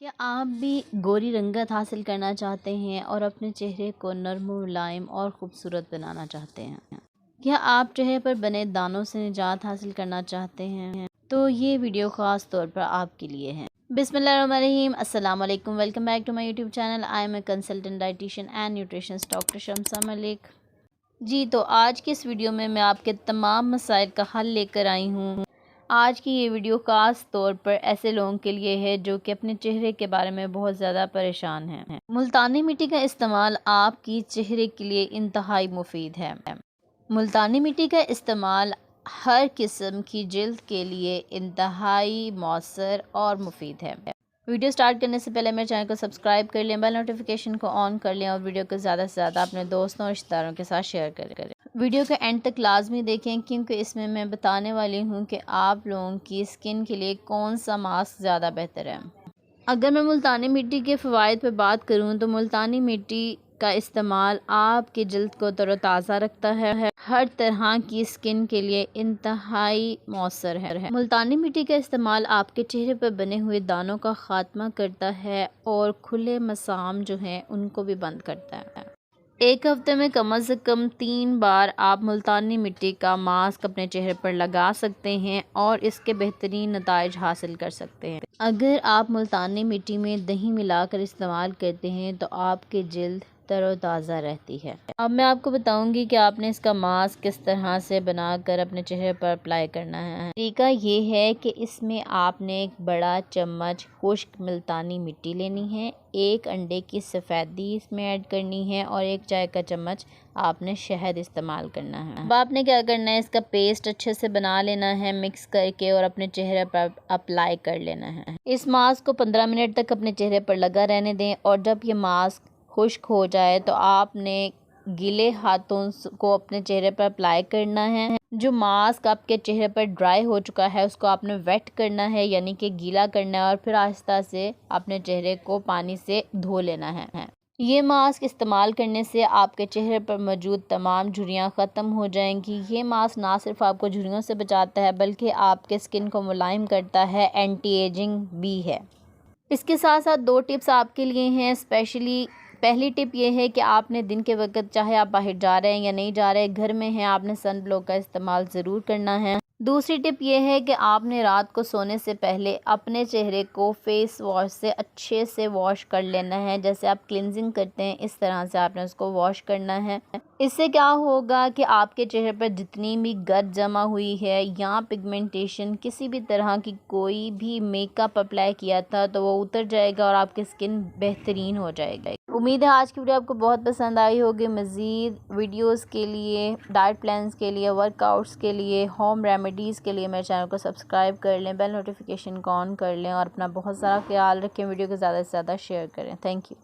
क्या आप भी गोरी रंगत हासिल करना चाहते हैं और अपने चेहरे को नर्म मुलायम और ख़ूबसूरत बनाना चाहते हैं? क्या आप चेहरे पर बने दानों से निजात हासिल करना चाहते हैं? तो ये वीडियो ख़ास तौर पर आपके लिए है। बिस्मिल्लाहिर्रहमानिर्रहीम, अस्सलाम वालेकुम। Welcome back to my YouTube channel. I am a consultant dietitian and nutritionist doctor Shamsa Malik. जी, तो आज की इस वीडियो में मैं आपके तमाम मसाइल का हल लेकर आई हूँ। आज की ये वीडियो ख़ास तौर पर ऐसे लोगों के लिए है जो कि अपने चेहरे के बारे में बहुत ज़्यादा परेशान हैं। मुल्तानी मिट्टी का इस्तेमाल आपकी चेहरे के लिए इंतहाई मुफीद है। मुल्तानी मिट्टी का इस्तेमाल हर किस्म की जिल्द के लिए इंतहाई मौसर और मुफीद है। वीडियो स्टार्ट करने से पहले मेरे चैनल को सब्सक्राइब कर लें, बेल नोटिफिकेशन को ऑन कर लें और वीडियो को ज़्यादा से ज़्यादा अपने दोस्तों और रिश्तेदारों के साथ शेयर करें। वीडियो के एंड तक लाजमी देखें क्योंकि इसमें मैं बताने वाली हूँ कि आप लोगों की स्किन के लिए कौन सा मास्क ज़्यादा बेहतर है। अगर मैं मुल्तानी मिट्टी के फ़वाइद पर बात करूँ तो मुल्तानी मिट्टी का इस्तेमाल आपकी जल्द को तरोताज़ा रखता है, हर तरह की स्किन के लिए इंतहाई मौसर है। मुल्तानी मिट्टी का इस्तेमाल आपके चेहरे पर बने हुए दानों का खात्मा करता है और खुले मसाम जो हैं उनको भी बंद करता है। एक हफ्ते में कम से कम 3 बार आप मुल्तानी मिट्टी का मास्क अपने चेहरे पर लगा सकते हैं और इसके बेहतरीन नताइज हासिल कर सकते हैं। अगर आप मुल्तानी मिट्टी में दही मिलाकर इस्तेमाल करते हैं तो आपकी जल्द तरोताज़ा रहती है। अब मैं आपको बताऊंगी कि आपने इसका मास्क किस तरह से बनाकर अपने चेहरे पर अप्लाई करना है। तरीका ये है कि इसमें आपने एक बड़ा चम्मच खुश्क मुल्तानी मिट्टी लेनी है, 1 अंडे की सफ़ेदी इसमें ऐड करनी है और 1 चाय का चम्मच आपने शहद इस्तेमाल करना है। अब आपने क्या करना है, इसका पेस्ट अच्छे से बना लेना है मिक्स करके और अपने चेहरे पर अप्लाई कर लेना है। इस मास्क को 15 मिनट तक अपने चेहरे पर लगा रहने दें और जब ये मास्क खुश्क हो जाए तो आपने गीले हाथों को अपने चेहरे पर अप्लाई करना है। जो मास्क आपके चेहरे पर ड्राई हो चुका है उसको आपने वेट करना है, यानी कि गीला करना है और फिर आहिस्ता से अपने चेहरे को पानी से धो लेना है। ये मास्क इस्तेमाल करने से आपके चेहरे पर मौजूद तमाम झुर्रियाँ ख़त्म हो जाएंगी। ये मास्क ना सिर्फ आपको झुर्रियों से बचाता है बल्कि आपके स्किन को मुलायम करता है, एंटी एजिंग भी है। इसके साथ साथ 2 टिप्स आपके लिए हैं स्पेशली। पहली टिप ये है कि आपने दिन के वक्त, चाहे आप बाहर जा रहे हैं या नहीं जा रहे हैं, घर में हैं, आपने सन ब्लॉक का इस्तेमाल ज़रूर करना है। दूसरी टिप ये है कि आपने रात को सोने से पहले अपने चेहरे को फेस वॉश से अच्छे से वॉश कर लेना है। जैसे आप क्लिनजिंग करते हैं इस तरह से आपने उसको वॉश करना है। इससे क्या होगा कि आपके चेहरे पर जितनी भी गर्द जमा हुई है या पिगमेंटेशन, किसी भी तरह की कोई भी मेकअप अप्लाई किया था तो वो उतर जाएगा और आपकी स्किन बेहतरीन हो जाएगा। उम्मीद है आज की वीडियो आपको बहुत पसंद आई होगी। मज़ीद वीडियोस के लिए, डाइट प्लान्स के लिए, वर्कआउट्स के लिए, होम रेमेडीज़ के लिए मेरे चैनल को सब्सक्राइब कर लें, बेल नोटिफिकेशन को ऑन कर लें और अपना बहुत सारा ख्याल रखें। वीडियो को ज़्यादा से ज़्यादा शेयर करें। Thank you.